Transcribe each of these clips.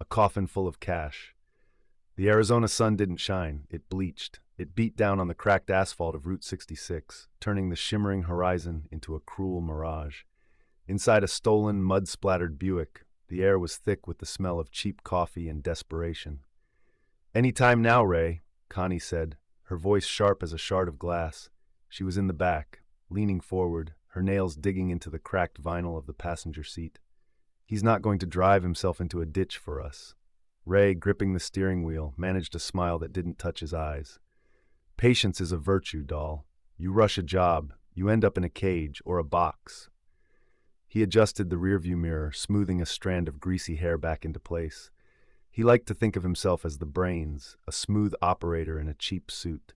a coffin full of cash. The Arizona sun didn't shine, it bleached. It beat down on the cracked asphalt of Route 66, turning the shimmering horizon into a cruel mirage. Inside a stolen, mud-splattered Buick, the air was thick with the smell of cheap coffee and desperation. "Any time now, Ray," Connie said, her voice sharp as a shard of glass. She was in the back, leaning forward, her nails digging into the cracked vinyl of the passenger seat. "He's not going to drive himself into a ditch for us." Ray, gripping the steering wheel, managed a smile that didn't touch his eyes. "Patience is a virtue, doll. You rush a job, you end up in a cage or a box." He adjusted the rearview mirror, smoothing a strand of greasy hair back into place. He liked to think of himself as the brains, a smooth operator in a cheap suit.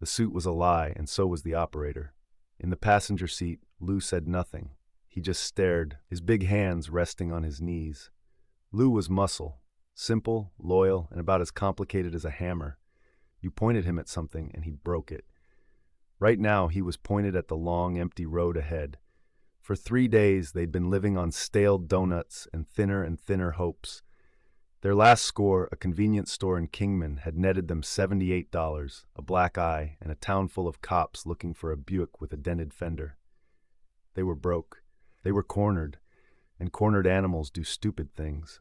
The suit was a lie, and so was the operator. In the passenger seat, Lou said nothing. He just stared, his big hands resting on his knees. Lou was muscle, simple, loyal, and about as complicated as a hammer. You pointed him at something, and he broke it. Right now, he was pointed at the long, empty road ahead. For 3 days, they'd been living on stale donuts and thinner hopes. Their last score, a convenience store in Kingman, had netted them $78, a black eye, and a town full of cops looking for a Buick with a dented fender. They were broke. They were cornered, and cornered animals do stupid things.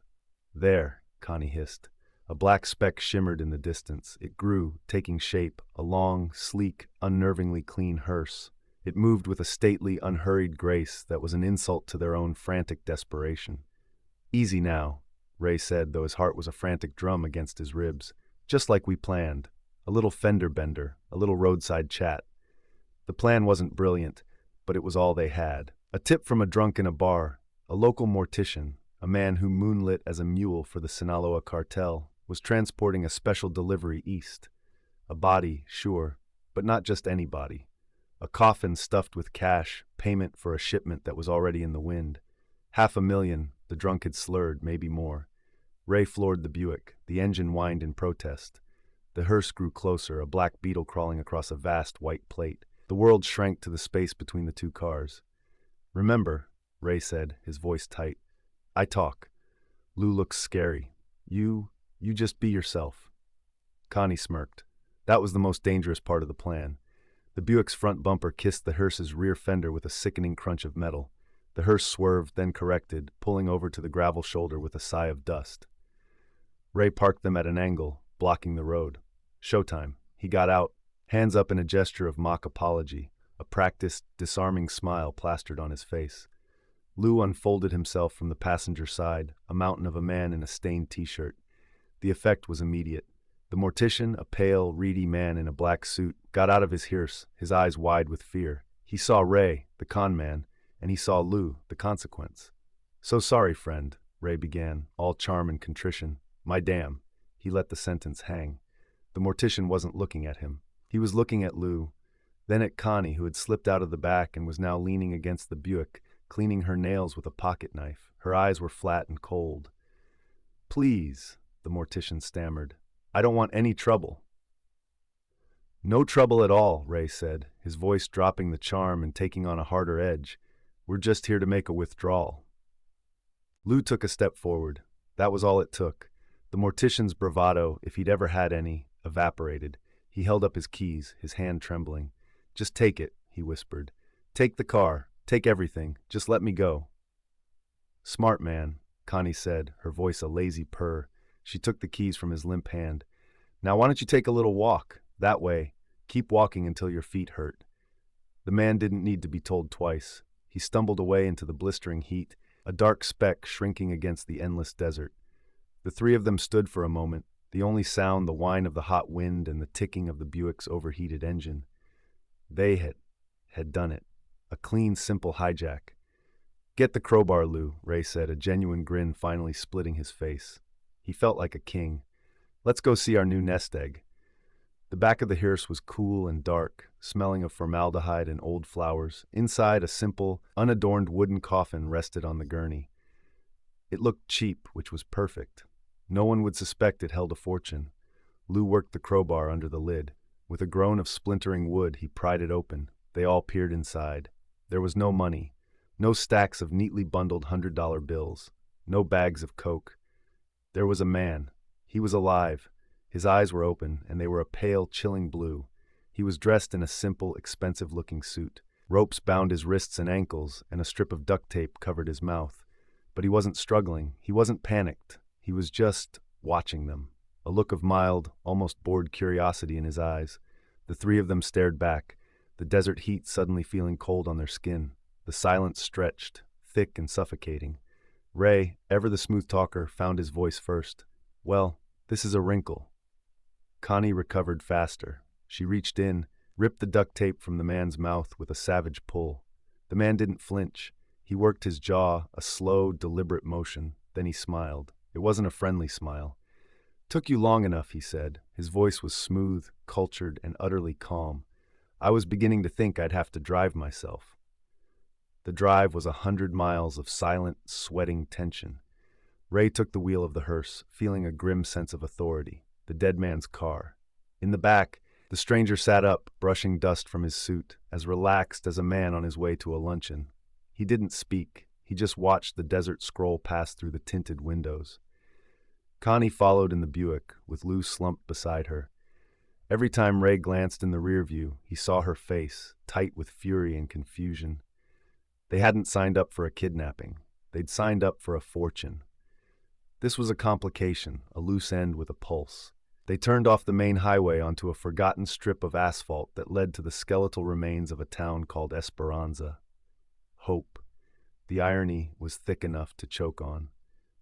"There," Connie hissed. A black speck shimmered in the distance. It grew, taking shape, a long, sleek, unnervingly clean hearse. It moved with a stately, unhurried grace that was an insult to their own frantic desperation. "Easy now," Ray said, though his heart was a frantic drum against his ribs. "Just like we planned. A little fender bender, a little roadside chat." The plan wasn't brilliant, but it was all they had. A tip from a drunk in a bar, a local mortician, a man who moonlit as a mule for the Sinaloa cartel, was transporting a special delivery east. A body, sure, but not just any body. A coffin stuffed with cash, payment for a shipment that was already in the wind. $500,000, the drunk had slurred, maybe more. Ray floored the Buick. The engine whined in protest. The hearse grew closer, a black beetle crawling across a vast white plate. The world shrank to the space between the two cars. "Remember," Ray said, his voice tight, "I talk. Lou looks scary. You just be yourself." Connie smirked. That was the most dangerous part of the plan. The Buick's front bumper kissed the hearse's rear fender with a sickening crunch of metal. The hearse swerved, then corrected, pulling over to the gravel shoulder with a sigh of dust. Ray parked them at an angle, blocking the road. Showtime. He got out, hands up in a gesture of mock apology, a practiced, disarming smile plastered on his face. Lou unfolded himself from the passenger side, a mountain of a man in a stained t-shirt. The effect was immediate. The mortician, a pale, reedy man in a black suit, got out of his hearse, his eyes wide with fear. He saw Ray, the con man, and he saw Lou, the consequence. "So sorry, friend," Ray began, all charm and contrition. "My damn." He let the sentence hang. The mortician wasn't looking at him. He was looking at Lou, then at Connie, who had slipped out of the back and was now leaning against the Buick, cleaning her nails with a pocket knife. Her eyes were flat and cold. "Please," the mortician stammered. "I don't want any trouble." "No trouble at all," Ray said, his voice dropping the charm and taking on a harder edge. "We're just here to make a withdrawal." Lou took a step forward. That was all it took. The mortician's bravado, if he'd ever had any, evaporated. He held up his keys, his hand trembling. "Just take it," he whispered. "Take the car. Take everything. Just let me go." "Smart man," Connie said, her voice a lazy purr. She took the keys from his limp hand. "Now why don't you take a little walk? That way. Keep walking until your feet hurt." The man didn't need to be told twice. He stumbled away into the blistering heat, a dark speck shrinking against the endless desert. The three of them stood for a moment, the only sound the whine of the hot wind and the ticking of the Buick's overheated engine. They had done it. A clean, simple hijack. "Get the crowbar, Lou," Ray said, a genuine grin finally splitting his face. He felt like a king. "Let's go see our new nest egg." The back of the hearse was cool and dark, smelling of formaldehyde and old flowers. Inside, a simple, unadorned wooden coffin rested on the gurney. It looked cheap, which was perfect. No one would suspect it held a fortune. Lou worked the crowbar under the lid. With a groan of splintering wood, he pried it open. They all peered inside. There was no money, no stacks of neatly bundled $100 bills, no bags of coke. There was a man. He was alive. His eyes were open, and they were a pale, chilling blue. He was dressed in a simple, expensive-looking suit. Ropes bound his wrists and ankles, and a strip of duct tape covered his mouth. But he wasn't struggling. He wasn't panicked. He was just watching them, a look of mild, almost bored curiosity in his eyes. The three of them stared back, the desert heat suddenly feeling cold on their skin. The silence stretched, thick and suffocating. Ray, ever the smooth talker, found his voice first. "Well, this is a wrinkle." Connie recovered faster. She reached in, ripped the duct tape from the man's mouth with a savage pull. The man didn't flinch. He worked his jaw, a slow, deliberate motion. Then he smiled. It wasn't a friendly smile. "Took you long enough," he said. His voice was smooth, cultured, and utterly calm. "I was beginning to think I'd have to drive myself." The drive was 100 miles of silent, sweating tension. Ray took the wheel of the hearse, feeling a grim sense of authority. The dead man's car. In the back, the stranger sat up, brushing dust from his suit, as relaxed as a man on his way to a luncheon. He didn't speak. He just watched the desert scroll pass through the tinted windows. Connie followed in the Buick, with Lou slumped beside her. Every time Ray glanced in the rear view, he saw her face, tight with fury and confusion. They hadn't signed up for a kidnapping. They'd signed up for a fortune. This was a complication, a loose end with a pulse. They turned off the main highway onto a forgotten strip of asphalt that led to the skeletal remains of a town called Esperanza. Hope. The irony was thick enough to choke on.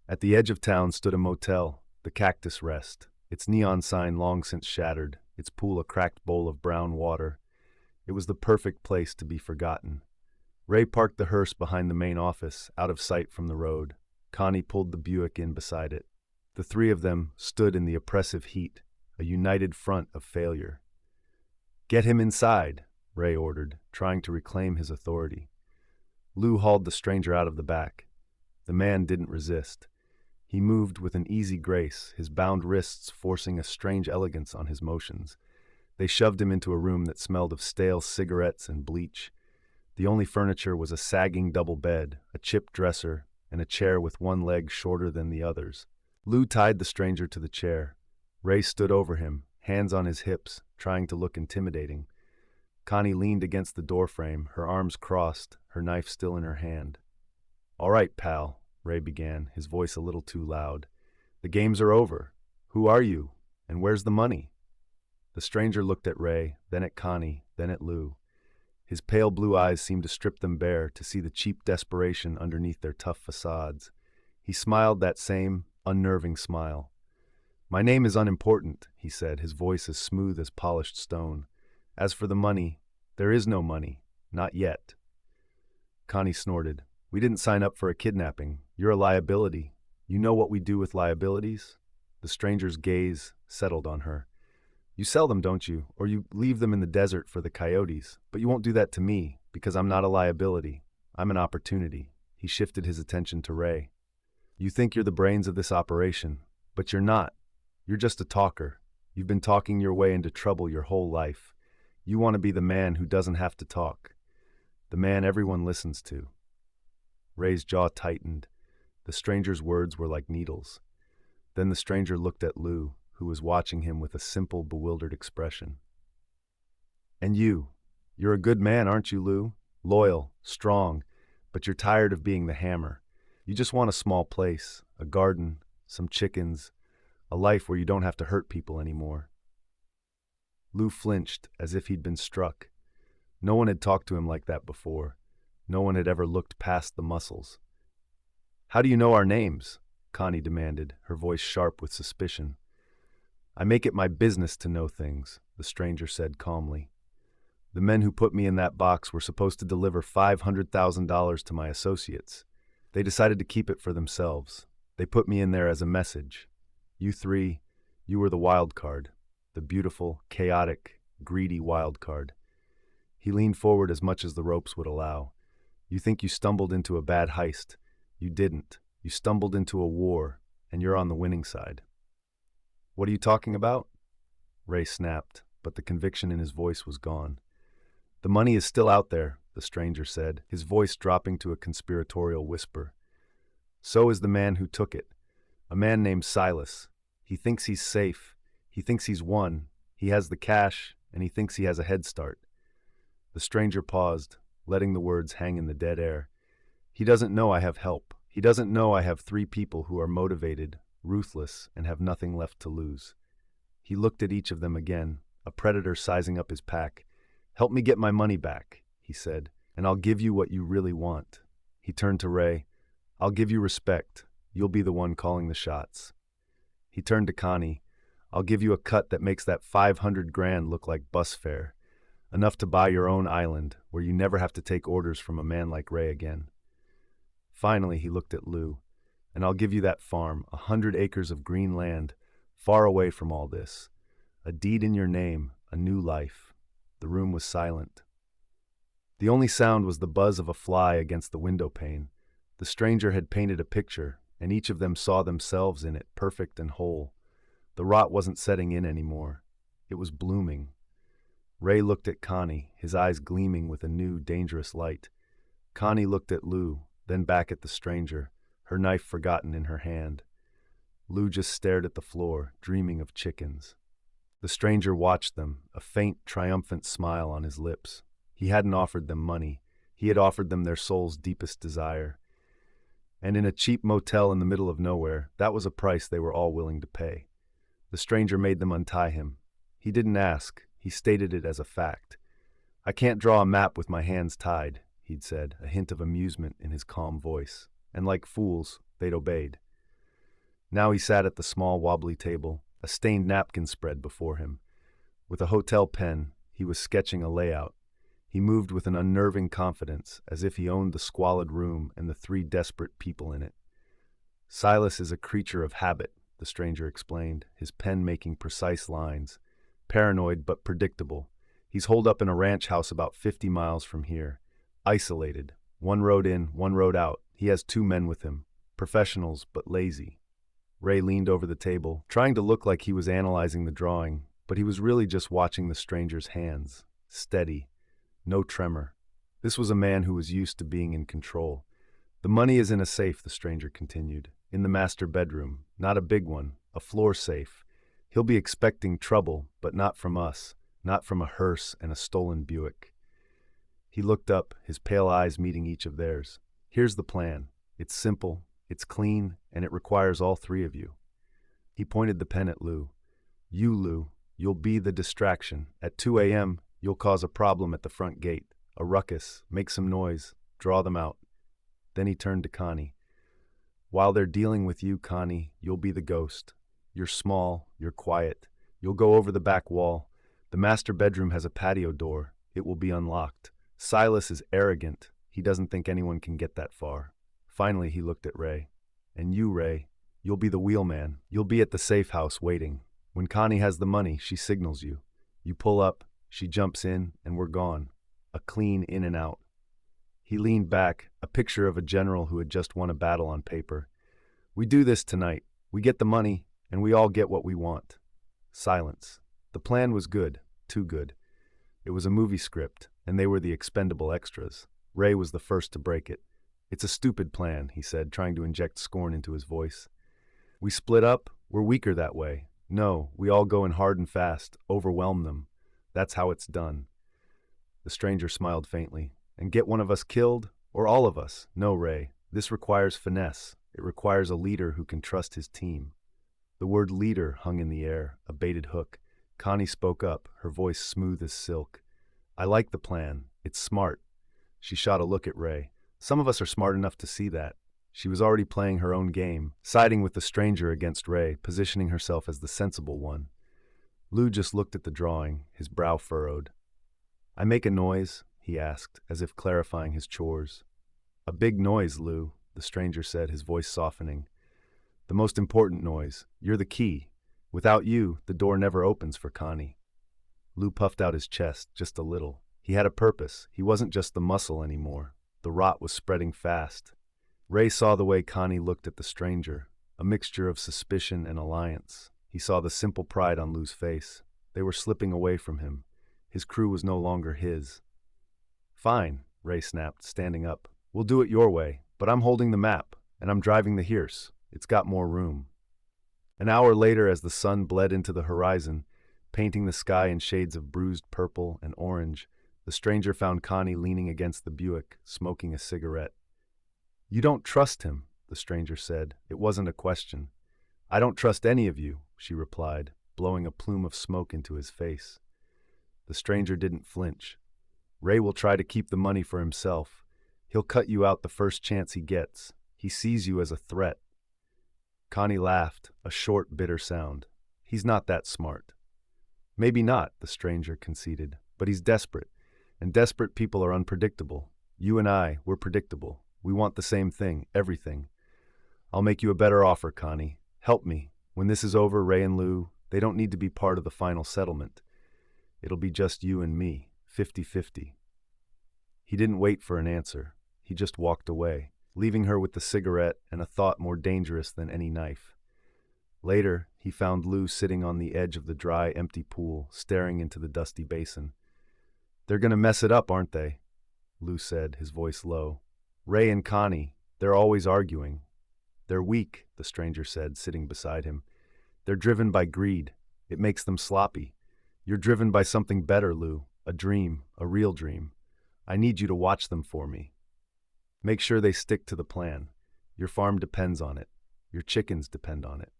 At the edge of town stood a motel, the Cactus Rest, its neon sign long since shattered, its pool a cracked bowl of brown water. It was the perfect place to be forgotten. Ray parked the hearse behind the main office, out of sight from the road. Connie pulled the Buick in beside it. The three of them stood in the oppressive heat, a united front of failure. "Get him inside," Ray ordered, trying to reclaim his authority. Lou hauled the stranger out of the back. The man didn't resist. He moved with an easy grace, his bound wrists forcing a strange elegance on his motions. They shoved him into a room that smelled of stale cigarettes and bleach. The only furniture was a sagging double bed, a chipped dresser, and a chair with one leg shorter than the others. Lou tied the stranger to the chair. Ray stood over him, hands on his hips, trying to look intimidating. Connie leaned against the doorframe, her arms crossed, her knife still in her hand. "All right, pal," Ray began, his voice a little too loud. "The games are over. Who are you? And where's the money?" The stranger looked at Ray, then at Connie, then at Lou. His pale blue eyes seemed to strip them bare, to see the cheap desperation underneath their tough facades. He smiled that same, unnerving smile. "My name is unimportant," he said, his voice as smooth as polished stone. "As for the money, there is no money. Not yet." Connie snorted. "We didn't sign up for a kidnapping. You're a liability. You know what we do with liabilities?" The stranger's gaze settled on her. "You sell them, don't you? Or you leave them in the desert for the coyotes. But you won't do that to me, because I'm not a liability. I'm an opportunity." He shifted his attention to Ray. "You think you're the brains of this operation, but you're not. You're just a talker. You've been talking your way into trouble your whole life. You want to be the man who doesn't have to talk. The man everyone listens to." Ray's jaw tightened. The stranger's words were like needles. Then the stranger looked at Lou, who was watching him with a simple, bewildered expression. "And you're a good man, aren't you, Lou? Loyal, strong, but you're tired of being the hammer. You just want a small place, a garden, some chickens, a life where you don't have to hurt people anymore." Lou flinched, as if he'd been struck. No one had talked to him like that before. No one had ever looked past the muscles. "How do you know our names?" Connie demanded, her voice sharp with suspicion. "I make it my business to know things," the stranger said calmly. "The men who put me in that box were supposed to deliver $500,000 to my associates. They decided to keep it for themselves. They put me in there as a message. You three, you were the wild card, the beautiful, chaotic, greedy wild card." He leaned forward as much as the ropes would allow. "You think you stumbled into a bad heist. You didn't. You stumbled into a war, and you're on the winning side." "What are you talking about?" Ray snapped, but the conviction in his voice was gone. "The money is still out there," the stranger said, his voice dropping to a conspiratorial whisper. "So is the man who took it. A man named Silas. He thinks he's safe. He thinks he's won. He has the cash, and he thinks he has a head start. The stranger paused, letting the words hang in the dead air. He doesn't know I have help. He doesn't know I have 3 people who are motivated, ruthless, and have nothing left to lose. He looked at each of them again, a predator sizing up his pack. "Help me get my money back," he said, "and I'll give you what you really want." He turned to Ray. "I'll give you respect. You'll be the one calling the shots." He turned to Connie. "I'll give you a cut that makes that 500 grand look like bus fare. Enough to buy your own island, where you never have to take orders from a man like Ray again." Finally, he looked at Lou. "And I'll give you that farm, 100 acres of green land, far away from all this. A deed in your name, a new life." The room was silent. The only sound was the buzz of a fly against the window pane. The stranger had painted a picture, and each of them saw themselves in it, perfect and whole. The rot wasn't setting in anymore. It was blooming. Ray looked at Connie, his eyes gleaming with a new, dangerous light. Connie looked at Lou, then back at the stranger, her knife forgotten in her hand. Lou just stared at the floor, dreaming of chickens. The stranger watched them, a faint, triumphant smile on his lips. He hadn't offered them money. He had offered them their soul's deepest desire. And in a cheap motel in the middle of nowhere, that was a price they were all willing to pay. The stranger made them untie him. He didn't ask. He stated it as a fact. "I can't draw a map with my hands tied," he'd said, a hint of amusement in his calm voice. And like fools, they'd obeyed. Now he sat at the small, wobbly table, a stained napkin spread before him. With a hotel pen, he was sketching a layout. He moved with an unnerving confidence, as if he owned the squalid room and the 3 desperate people in it. "Silas is a creature of habit," the stranger explained, his pen making precise lines. "Paranoid but predictable. He's holed up in a ranch house about 50 miles from here. Isolated. 1 road in, 1 road out. He has 2 men with him. Professionals, but lazy." Ray leaned over the table, trying to look like he was analyzing the drawing, but he was really just watching the stranger's hands. Steady. No tremor. This was a man who was used to being in control. "The money is in a safe," the stranger continued. "In the master bedroom. Not a big one. A floor safe. He'll be expecting trouble, but not from us. Not from a hearse and a stolen Buick." He looked up, his pale eyes meeting each of theirs. "Here's the plan. It's simple, it's clean, and it requires all 3 of you." He pointed the pen at Lou. "You, Lou, you'll be the distraction. At 2 a.m., you'll cause a problem at the front gate. A ruckus, make some noise, draw them out." Then he turned to Connie. "While they're dealing with you, Connie, you'll be the ghost. You're small, you're quiet. You'll go over the back wall. The master bedroom has a patio door. It will be unlocked. Silas is arrogant. He doesn't think anyone can get that far." Finally, he looked at Ray. "And you, Ray, you'll be the wheelman. You'll be at the safe house waiting. When Connie has the money, she signals you. You pull up, she jumps in, and we're gone. A clean in and out." He leaned back, a picture of a general who had just won a battle on paper. "We do this tonight. We get the money, and we all get what we want." Silence. The plan was good, too good. It was a movie script, and they were the expendable extras. Ray was the first to break it. "It's a stupid plan," he said, trying to inject scorn into his voice. "We split up. We're weaker that way. No, we all go in hard and fast, overwhelm them. That's how it's done." The stranger smiled faintly. "And get one of us killed? Or all of us? No, Ray. This requires finesse. It requires a leader who can trust his team." The word leader hung in the air, a baited hook. Connie spoke up, her voice smooth as silk. "I like the plan. It's smart." She shot a look at Ray. "Some of us are smart enough to see that." She was already playing her own game, siding with the stranger against Ray, positioning herself as the sensible one. Lou just looked at the drawing, his brow furrowed. "I make a noise?" he asked, as if clarifying his chores. "A big noise, Lou," the stranger said, his voice softening. "The most important noise. You're the key. Without you, the door never opens for Connie." Lou puffed out his chest, just a little. He had a purpose. He wasn't just the muscle anymore. The rot was spreading fast. Ray saw the way Connie looked at the stranger, a mixture of suspicion and alliance. He saw the simple pride on Lou's face. They were slipping away from him. His crew was no longer his. "Fine," Ray snapped, standing up. "We'll do it your way, but I'm holding the map, and I'm driving the hearse. It's got more room." An hour later, as the sun bled into the horizon, painting the sky in shades of bruised purple and orange, the stranger found Connie leaning against the Buick, smoking a cigarette. "You don't trust him," the stranger said. It wasn't a question. "I don't trust any of you," she replied, blowing a plume of smoke into his face. The stranger didn't flinch. "Ray will try to keep the money for himself. He'll cut you out the first chance he gets. He sees you as a threat." Connie laughed, a short, bitter sound. "He's not that smart." "Maybe not," the stranger conceded, "but he's desperate, and desperate people are unpredictable. You and we're predictable. We want the same thing, everything. I'll make you a better offer, Connie. Help me. When this is over, Ray and Lou, they don't need to be part of the final settlement. It'll be just you and me, 50-50. He didn't wait for an answer. He just walked away, leaving her with the cigarette and a thought more dangerous than any knife. Later, he found Lou sitting on the edge of the dry, empty pool, staring into the dusty basin. "They're gonna mess it up, aren't they?" Lou said, his voice low. "Ray and Connie, they're always arguing." "They're weak," the stranger said, sitting beside him. "They're driven by greed. It makes them sloppy. You're driven by something better, Lou. A dream, a real dream. I need you to watch them for me. Make sure they stick to the plan. Your farm depends on it. Your chickens depend on it."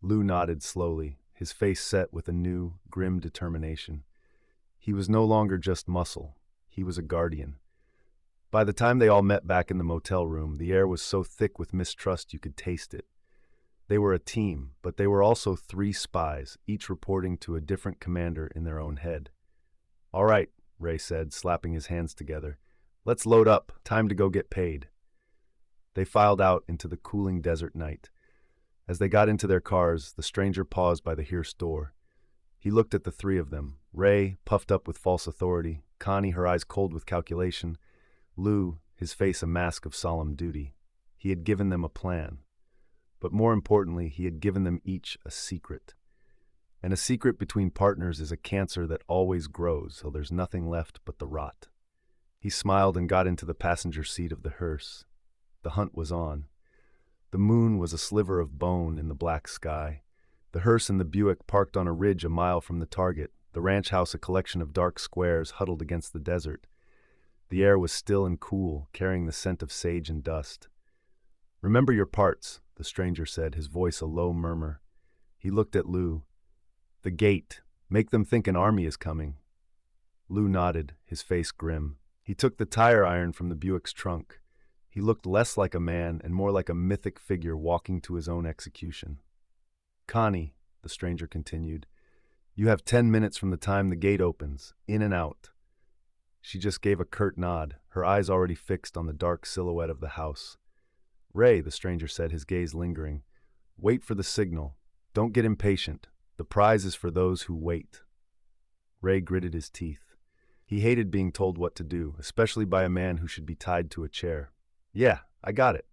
Lou nodded slowly, his face set with a new, grim determination. He was no longer just muscle. He was a guardian. By the time they all met back in the motel room, the air was so thick with mistrust you could taste it. They were a team, but they were also 3 spies, each reporting to a different commander in their own head. "All right," Ray said, slapping his hands together. "Let's load up. Time to go get paid." They filed out into the cooling desert night. As they got into their cars, the stranger paused by the hearse door. He looked at the 3 of them, Ray, puffed up with false authority, Connie, her eyes cold with calculation, Lou, his face a mask of solemn duty. He had given them a plan. But more importantly, he had given them each a secret. And a secret between partners is a cancer that always grows till there's nothing left but the rot. He smiled and got into the passenger seat of the hearse. The hunt was on. The moon was a sliver of bone in the black sky. The hearse and the Buick parked on a ridge a mile from the target, the ranch house a collection of dark squares huddled against the desert. The air was still and cool, carrying the scent of sage and dust. "Remember your parts," the stranger said, his voice a low murmur. He looked at Lou. "The gate. Make them think an army is coming." Lou nodded, his face grim. He took the tire iron from the Buick's trunk. He looked less like a man and more like a mythic figure walking to his own execution. "Connie," the stranger continued, "you have 10 minutes from the time the gate opens, in and out." She just gave a curt nod, her eyes already fixed on the dark silhouette of the house. "Ray," the stranger said, his gaze lingering, "wait for the signal. Don't get impatient. The prize is for those who wait." Ray gritted his teeth. He hated being told what to do, especially by a man who should be tied to a chair. "Yeah, I got it."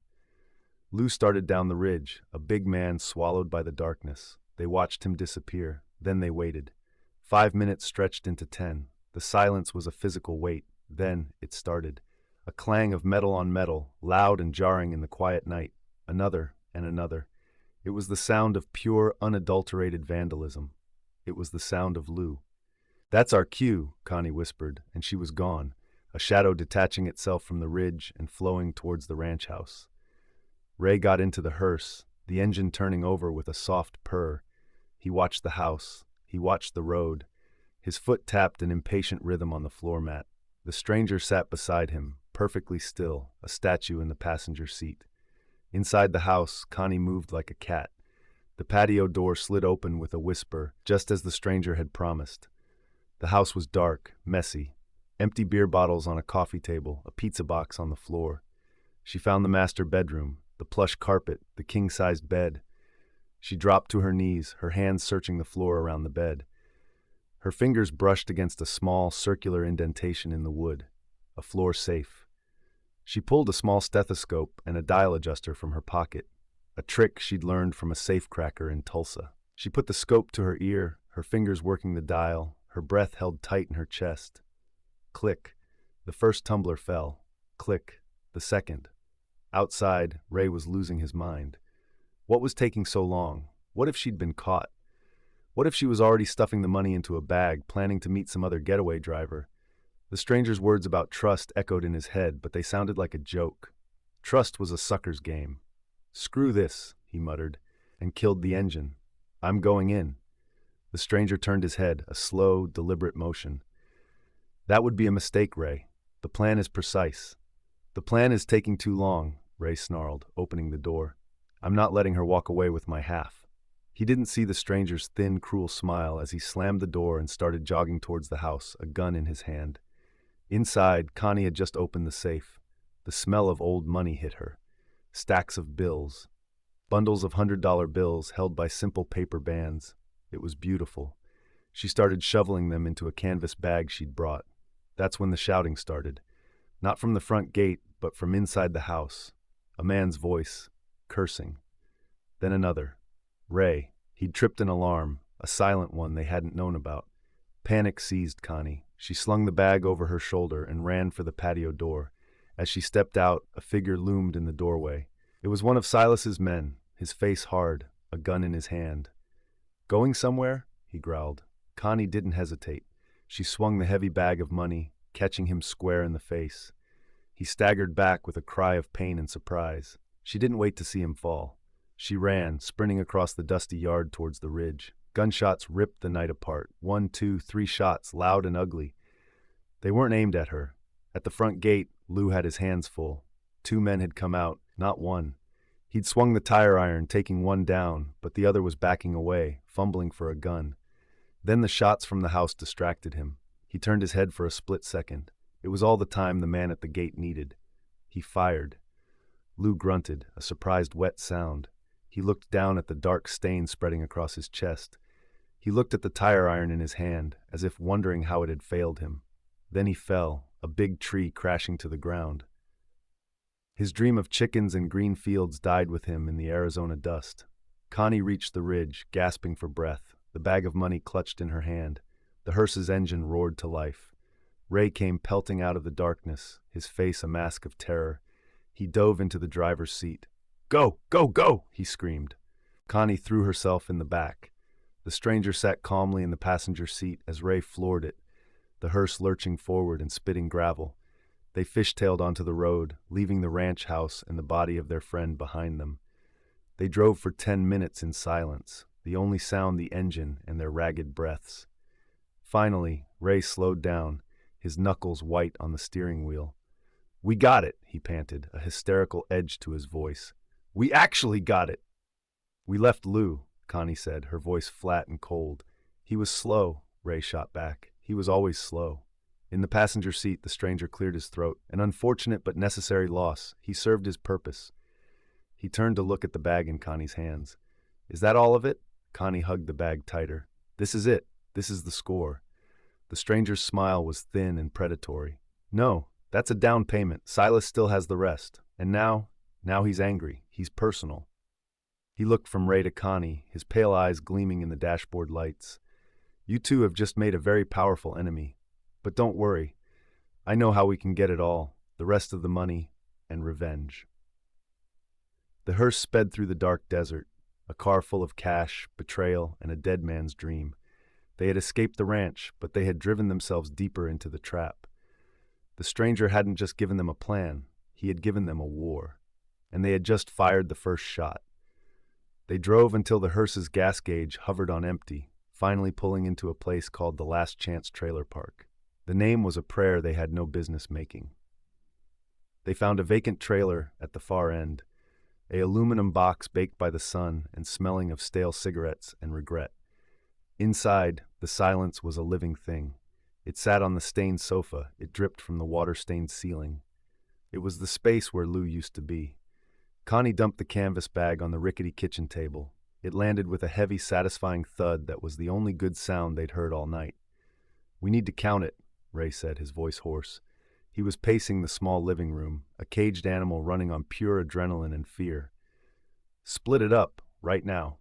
Lou started down the ridge, a big man swallowed by the darkness. They watched him disappear. Then they waited. 5 minutes stretched into 10. The silence was a physical wait. Then it started. A clang of metal on metal, loud and jarring in the quiet night. Another and another. It was the sound of pure, unadulterated vandalism. It was the sound of Lou. "That's our cue," Connie whispered, and she was gone, a shadow detaching itself from the ridge and flowing towards the ranch house. Ray got into the hearse, the engine turning over with a soft purr. He watched the house. He watched the road. His foot tapped an impatient rhythm on the floor mat. The stranger sat beside him, perfectly still, a statue in the passenger seat. Inside the house, Connie moved like a cat. The patio door slid open with a whisper, just as the stranger had promised. The house was dark, messy. Empty beer bottles on a coffee table, a pizza box on the floor. She found the master bedroom, the plush carpet, the king-sized bed. She dropped to her knees, her hands searching the floor around the bed. Her fingers brushed against a small, circular indentation in the wood, a floor safe. She pulled a small stethoscope and a dial adjuster from her pocket, a trick she'd learned from a safecracker in Tulsa. She put the scope to her ear, her fingers working the dial, her breath held tight in her chest. Click. The first tumbler fell. Click. The second. Outside, Ray was losing his mind. What was taking so long? What if she'd been caught? What if she was already stuffing the money into a bag, planning to meet some other getaway driver? The stranger's words about trust echoed in his head, but they sounded like a joke. Trust was a sucker's game. "Screw this," he muttered, and killed the engine. "I'm going in." The stranger turned his head, a slow, deliberate motion. "That would be a mistake, Ray. The plan is precise." "The plan is taking too long," Ray snarled, opening the door. "I'm not letting her walk away with my half." He didn't see the stranger's thin, cruel smile as he slammed the door and started jogging towards the house, a gun in his hand. Inside, Connie had just opened the safe. The smell of old money hit her. Stacks of bills. Bundles of $100 bills held by simple paper bands. It was beautiful. She started shoveling them into a canvas bag she'd brought. That's when the shouting started. Not from the front gate, but from inside the house. A man's voice, cursing. Then another. Ray. He'd tripped an alarm, a silent one they hadn't known about. Panic seized Connie. She slung the bag over her shoulder and ran for the patio door. As she stepped out, a figure loomed in the doorway. It was one of Silas's men, his face hard, a gun in his hand. "Going somewhere?" he growled. Connie didn't hesitate. She swung the heavy bag of money, catching him square in the face. He staggered back with a cry of pain and surprise. She didn't wait to see him fall. She ran, sprinting across the dusty yard towards the ridge. Gunshots ripped the night apart. 1, 2, 3 shots, loud and ugly. They weren't aimed at her. At the front gate, Lou had his hands full. 2 men had come out, not one. He'd swung the tire iron, taking one down, but the other was backing away, fumbling for a gun. Then the shots from the house distracted him. He turned his head for a split second. It was all the time the man at the gate needed. He fired. Lou grunted, a surprised wet sound. He looked down at the dark stain spreading across his chest. He looked at the tire iron in his hand, as if wondering how it had failed him. Then he fell, a big tree crashing to the ground. His dream of chickens and green fields died with him in the Arizona dust. Connie reached the ridge, gasping for breath, the bag of money clutched in her hand. The hearse's engine roared to life. Ray came pelting out of the darkness, his face a mask of terror. He dove into the driver's seat. "Go, go, go!" he screamed. Connie threw herself in the back. The stranger sat calmly in the passenger seat as Ray floored it, the hearse lurching forward and spitting gravel. They fishtailed onto the road, leaving the ranch house and the body of their friend behind them. They drove for 10 minutes in silence, the only sound the engine and their ragged breaths. Finally, Ray slowed down, his knuckles white on the steering wheel. "We got it," he panted, a hysterical edge to his voice. "We actually got it!" "We left Lou," Connie said, her voice flat and cold. "He was slow," Ray shot back. "He was always slow." In the passenger seat, the stranger cleared his throat. An unfortunate but necessary loss. He served his purpose. He turned to look at the bag in Connie's hands. "Is that all of it?" Connie hugged the bag tighter. "This is it. This is the score." The stranger's smile was thin and predatory. "No, that's a down payment. Silas still has the rest. And now he's angry. He's personal." He looked from Ray to Connie, his pale eyes gleaming in the dashboard lights. "You two have just made a very powerful enemy. But don't worry. I know how we can get it all, the rest of the money, and revenge." The hearse sped through the dark desert, a car full of cash, betrayal, and a dead man's dream. They had escaped the ranch, but they had driven themselves deeper into the trap. The stranger hadn't just given them a plan, he had given them a war. And they had just fired the first shot. They drove until the hearse's gas gauge hovered on empty, finally pulling into a place called the Last Chance Trailer Park. The name was a prayer they had no business making. They found a vacant trailer at the far end, an aluminum box baked by the sun and smelling of stale cigarettes and regret. Inside, the silence was a living thing. It sat on the stained sofa, it dripped from the water-stained ceiling. It was the space where Lou used to be. Connie dumped the canvas bag on the rickety kitchen table. It landed with a heavy, satisfying thud that was the only good sound they'd heard all night. "We need to count it," Ray said, his voice hoarse. He was pacing the small living room, a caged animal running on pure adrenaline and fear. "Split it up, right now."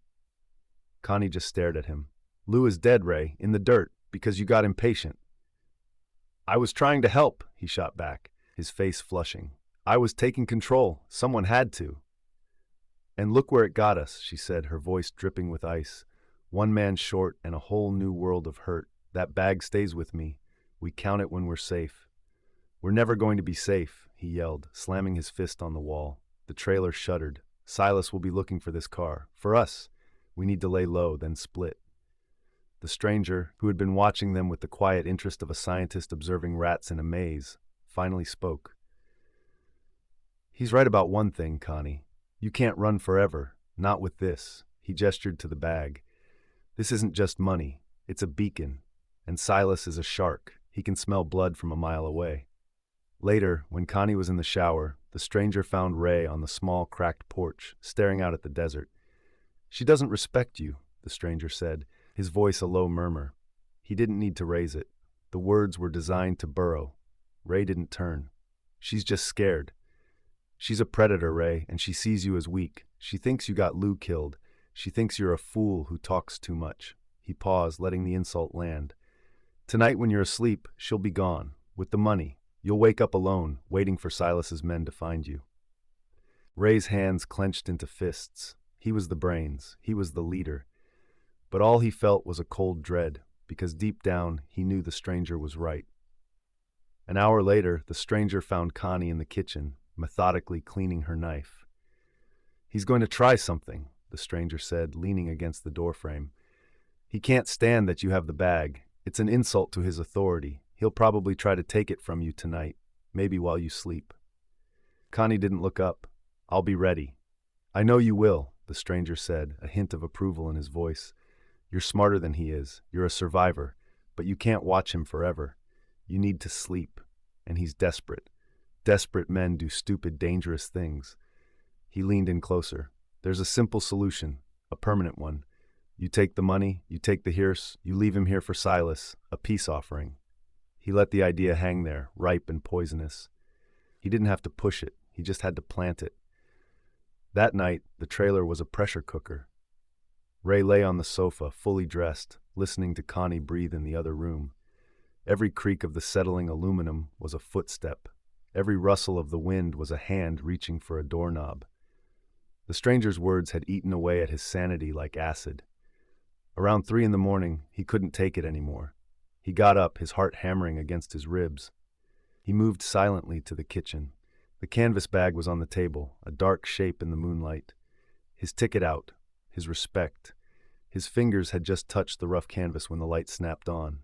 Connie just stared at him. "Lou is dead, Ray, in the dirt, because you got impatient." "I was trying to help," he shot back, his face flushing. "I was taking control. Someone had to." And look where it got us, she said, her voice dripping with ice. One man short and a whole new world of hurt. That bag stays with me. We count it when we're safe. We're never going to be safe, he yelled, slamming his fist on the wall. The trailer shuddered. Silas will be looking for this car. For us. We need to lay low, then split. The stranger, who had been watching them with the quiet interest of a scientist observing rats in a maze, finally spoke. He's right about one thing, Connie. You can't run forever. Not with this. He gestured to the bag. This isn't just money. It's a beacon. And Silas is a shark. He can smell blood from a mile away. Later, when Connie was in the shower, the stranger found Ray on the small, cracked porch, staring out at the desert. She doesn't respect you, the stranger said, his voice a low murmur. He didn't need to raise it. The words were designed to burrow. Ray didn't turn. She's just scared. She's a predator, Ray, and she sees you as weak. She thinks you got Lou killed. She thinks you're a fool who talks too much. He paused, letting the insult land. Tonight when you're asleep, she'll be gone. With the money. You'll wake up alone, waiting for Silas's men to find you. Ray's hands clenched into fists. He was the brains. He was the leader. But all he felt was a cold dread, because deep down he knew the stranger was right. An hour later, the stranger found Connie in the kitchen, methodically cleaning her knife. He's going to try something, the stranger said, leaning against the doorframe. He can't stand that you have the bag. It's an insult to his authority. He'll probably try to take it from you tonight, maybe while you sleep. Connie didn't look up. I'll be ready. I know you will, the stranger said, a hint of approval in his voice. You're smarter than he is. You're a survivor, but you can't watch him forever. You need to sleep, and he's desperate. Desperate men do stupid, dangerous things. He leaned in closer. There's a simple solution, a permanent one. You take the money, you take the hearse, you leave him here for Silas, a peace offering. He let the idea hang there, ripe and poisonous. He didn't have to push it, he just had to plant it. That night, the trailer was a pressure cooker. Ray lay on the sofa, fully dressed, listening to Connie breathe in the other room. Every creak of the settling aluminum was a footstep. Every rustle of the wind was a hand reaching for a doorknob. The stranger's words had eaten away at his sanity like acid. Around 3 a.m, he couldn't take it anymore. He got up, his heart hammering against his ribs. He moved silently to the kitchen. The canvas bag was on the table, a dark shape in the moonlight. His ticket out, his respect. His fingers had just touched the rough canvas when the light snapped on.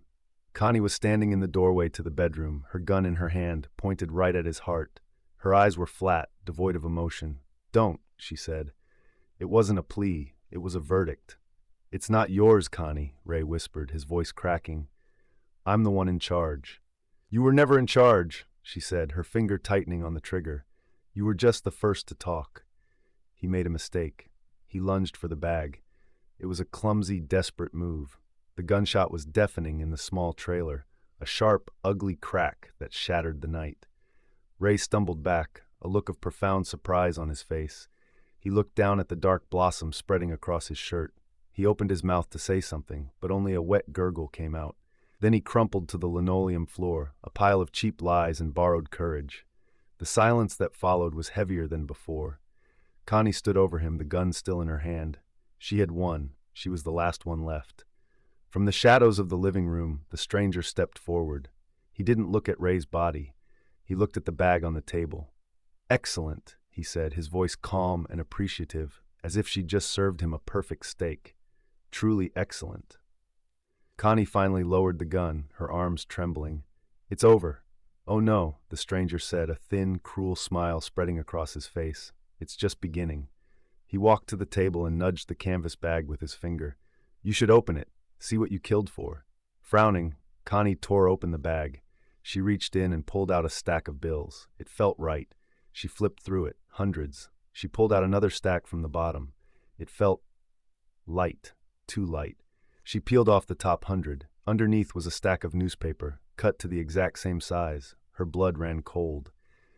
Connie was standing in the doorway to the bedroom, her gun in her hand, pointed right at his heart. Her eyes were flat, devoid of emotion. Don't, she said. It wasn't a plea, it was a verdict. It's not yours, Connie, Ray whispered, his voice cracking. I'm the one in charge. You were never in charge, she said, her finger tightening on the trigger. You were just the first to talk. He made a mistake. He lunged for the bag. It was a clumsy, desperate move. The gunshot was deafening in the small trailer, a sharp, ugly crack that shattered the night. Ray stumbled back, a look of profound surprise on his face. He looked down at the dark blossom spreading across his shirt. He opened his mouth to say something, but only a wet gurgle came out. Then he crumpled to the linoleum floor, a pile of cheap lies and borrowed courage. The silence that followed was heavier than before. Connie stood over him, the gun still in her hand. She had won. She was the last one left. From the shadows of the living room, the stranger stepped forward. He didn't look at Ray's body. He looked at the bag on the table. Excellent, he said, his voice calm and appreciative, as if she'd just served him a perfect steak. Truly excellent. Connie finally lowered the gun, her arms trembling. It's over. Oh no, the stranger said, a thin, cruel smile spreading across his face. It's just beginning. He walked to the table and nudged the canvas bag with his finger. You should open it. See what you killed for. Frowning, Connie tore open the bag. She reached in and pulled out a stack of bills. It felt right. She flipped through it, hundreds. She pulled out another stack from the bottom. It felt light, too light. She peeled off the top 100. Underneath was a stack of newspaper, cut to the exact same size. Her blood ran cold.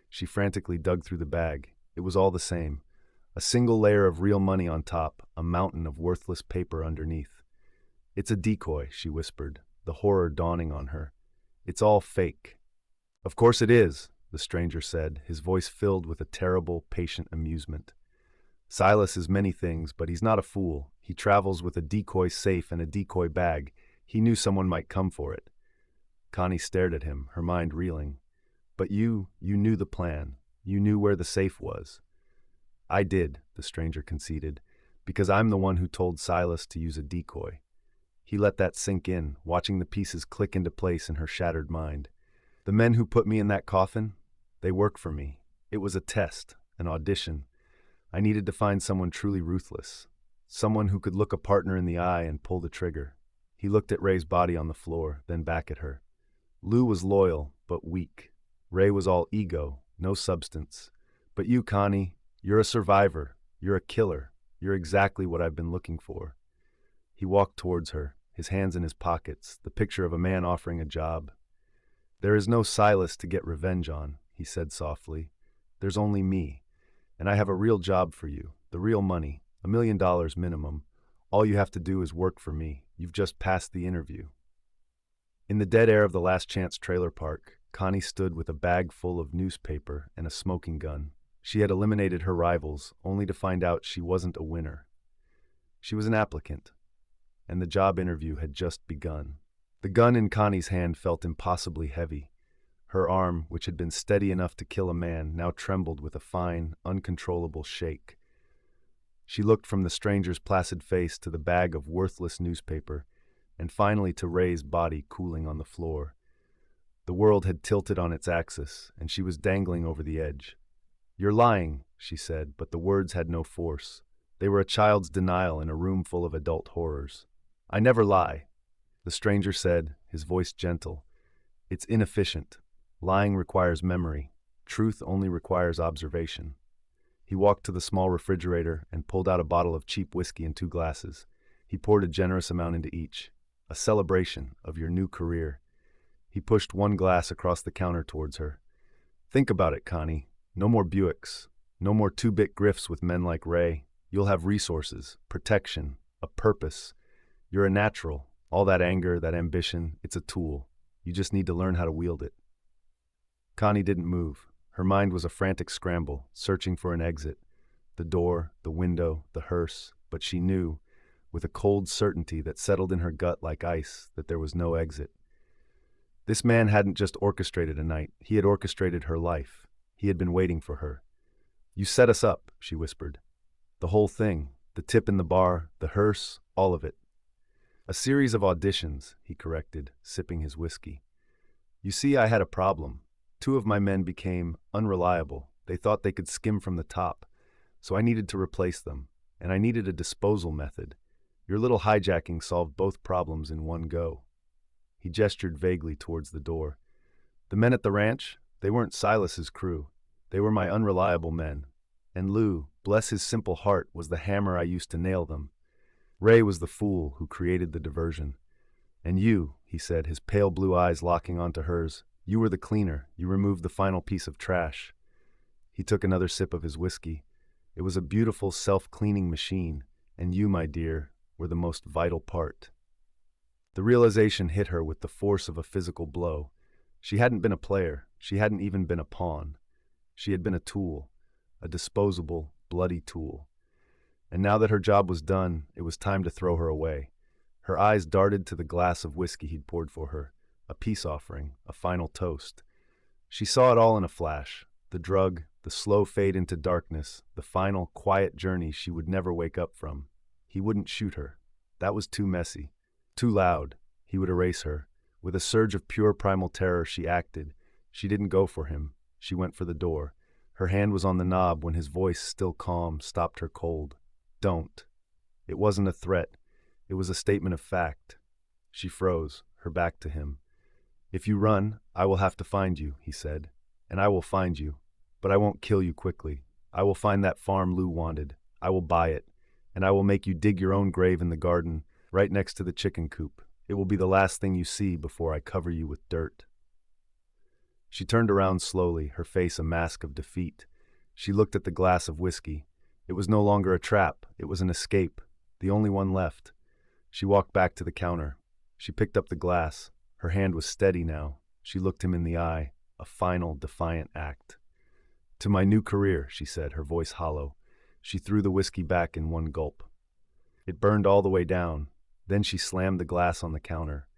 She frantically dug through the bag. It was all the same. A single layer of real money on top, a mountain of worthless paper underneath. It's a decoy, she whispered, the horror dawning on her. It's all fake. Of course it is, the stranger said, his voice filled with a terrible, patient amusement. Silas is many things, but he's not a fool. He travels with a decoy safe and a decoy bag. He knew someone might come for it. Connie stared at him, her mind reeling. But you knew the plan. You knew where the safe was. I did, the stranger conceded, because I'm the one who told Silas to use a decoy. He let that sink in, watching the pieces click into place in her shattered mind. The men who put me in that coffin, they work for me. It was a test, an audition. I needed to find someone truly ruthless, someone who could look a partner in the eye and pull the trigger. He looked at Ray's body on the floor, then back at her. Lou was loyal, but weak. Ray was all ego, no substance. But you, Connie, you're a survivor. You're a killer. You're exactly what I've been looking for. He walked towards her, his hands in his pockets, the picture of a man offering a job. There is no Silas to get revenge on, he said softly. There's only me. And I have a real job for you, the real money, $1 million minimum. All you have to do is work for me. You've just passed the interview. In the dead air of the Last Chance trailer park, Connie stood with a bag full of newspaper and a smoking gun. She had eliminated her rivals, only to find out she wasn't a winner. She was an applicant, and the job interview had just begun. The gun in Connie's hand felt impossibly heavy. Her arm, which had been steady enough to kill a man, now trembled with a fine, uncontrollable shake. She looked from the stranger's placid face to the bag of worthless newspaper, and finally to Ray's body cooling on the floor. The world had tilted on its axis, and she was dangling over the edge. "You're lying," she said, but the words had no force. They were a child's denial in a room full of adult horrors. "I never lie," the stranger said, his voice gentle. "It's inefficient. Lying requires memory. Truth only requires observation." He walked to the small refrigerator and pulled out a bottle of cheap whiskey and 2 glasses. He poured a generous amount into each. "A celebration of your new career." He pushed 1 glass across the counter towards her. "Think about it, Connie. No more Buicks. No more 2-bit grifts with men like Ray. You'll have resources, protection, a purpose. You're a natural. All that anger, that ambition, it's a tool. You just need to learn how to wield it." Connie didn't move. Her mind was a frantic scramble, searching for an exit. The door, the window, the hearse, but she knew, with a cold certainty that settled in her gut like ice, that there was no exit. This man hadn't just orchestrated a night, he had orchestrated her life. He had been waiting for her. "You set us up," she whispered. "The whole thing, the tip in the bar, the hearse, all of it." "A series of auditions," he corrected, sipping his whiskey. "You see, I had a problem. 2 of my men became unreliable. They thought they could skim from the top. So I needed to replace them, and I needed a disposal method. Your little hijacking solved both problems in one go." He gestured vaguely towards the door. "The men at the ranch, they weren't Silas's crew. They were my unreliable men. And Lou, bless his simple heart, was the hammer I used to nail them. Ray was the fool who created the diversion. And you," he said, his pale blue eyes locking onto hers, "you were the cleaner. You removed the final piece of trash." He took another sip of his whiskey. "It was a beautiful self-cleaning machine, and you, my dear, were the most vital part." The realization hit her with the force of a physical blow. She hadn't been a player. She hadn't even been a pawn. She had been a tool, a disposable, bloody tool. And now that her job was done, it was time to throw her away. Her eyes darted to the glass of whiskey he'd poured for her, a peace offering, a final toast. She saw it all in a flash, the drug, the slow fade into darkness, the final, quiet journey she would never wake up from. He wouldn't shoot her. That was too messy. Too loud. He would erase her. With a surge of pure primal terror, she acted. She didn't go for him. She went for the door. Her hand was on the knob when his voice, still calm, stopped her cold. "Don't." It wasn't a threat. It was a statement of fact. She froze, her back to him. "If you run, I will have to find you," he said. "And I will find you. But I won't kill you quickly. I will find that farm Lou wanted. I will buy it. And I will make you dig your own grave in the garden, right next to the chicken coop. It will be the last thing you see before I cover you with dirt." She turned around slowly, her face a mask of defeat. She looked at the glass of whiskey. It was no longer a trap. It was an escape, the only one left. She walked back to the counter. She picked up the glass. Her hand was steady now. She looked him in the eye, a final, defiant act. "To my new career," she said, her voice hollow. She threw the whiskey back in one gulp. It burned all the way down. Then she slammed the glass on the counter.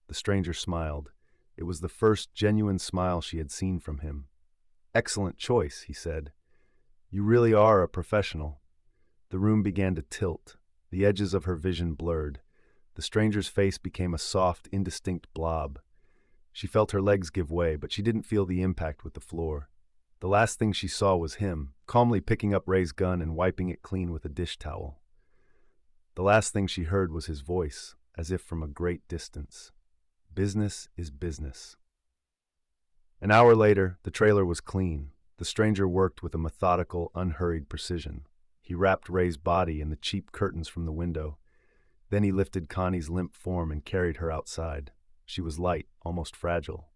The stranger smiled. It was the first genuine smile she had seen from him. "Excellent choice," he said. "You really are a professional." The room began to tilt. The edges of her vision blurred. The stranger's face became a soft, indistinct blob. She felt her legs give way, but she didn't feel the impact with the floor. The last thing she saw was him, calmly picking up Ray's gun and wiping it clean with a dish towel. The last thing she heard was his voice, as if from a great distance. "Business is business." An hour later, the trailer was clean. The stranger worked with a methodical, unhurried precision. He wrapped Ray's body in the cheap curtains from the window. Then he lifted Connie's limp form and carried her outside. She was light, almost fragile.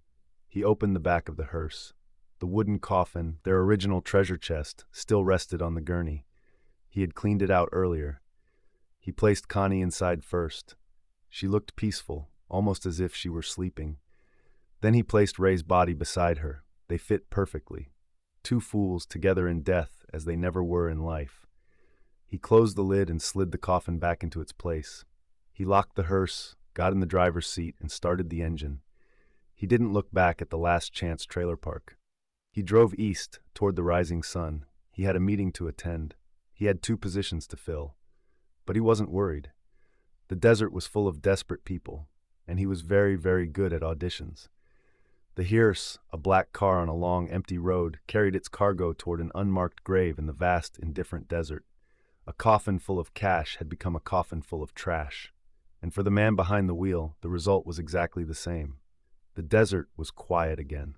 He opened the back of the hearse. The wooden coffin, their original treasure chest, still rested on the gurney. He had cleaned it out earlier. He placed Connie inside first. She looked peaceful, almost as if she were sleeping. Then he placed Ray's body beside her. They fit perfectly. Two fools together in death as they never were in life. He closed the lid and slid the coffin back into its place. He locked the hearse, got in the driver's seat, and started the engine. He didn't look back at the Last Chance trailer park. He drove east, toward the rising sun. He had a meeting to attend. He had 2 positions to fill. But he wasn't worried. The desert was full of desperate people, and he was very, very good at auditions. The hearse, a black car on a long, empty road, carried its cargo toward an unmarked grave in the vast, indifferent desert. A coffin full of cash had become a coffin full of trash. And for the man behind the wheel, the result was exactly the same. The desert was quiet again.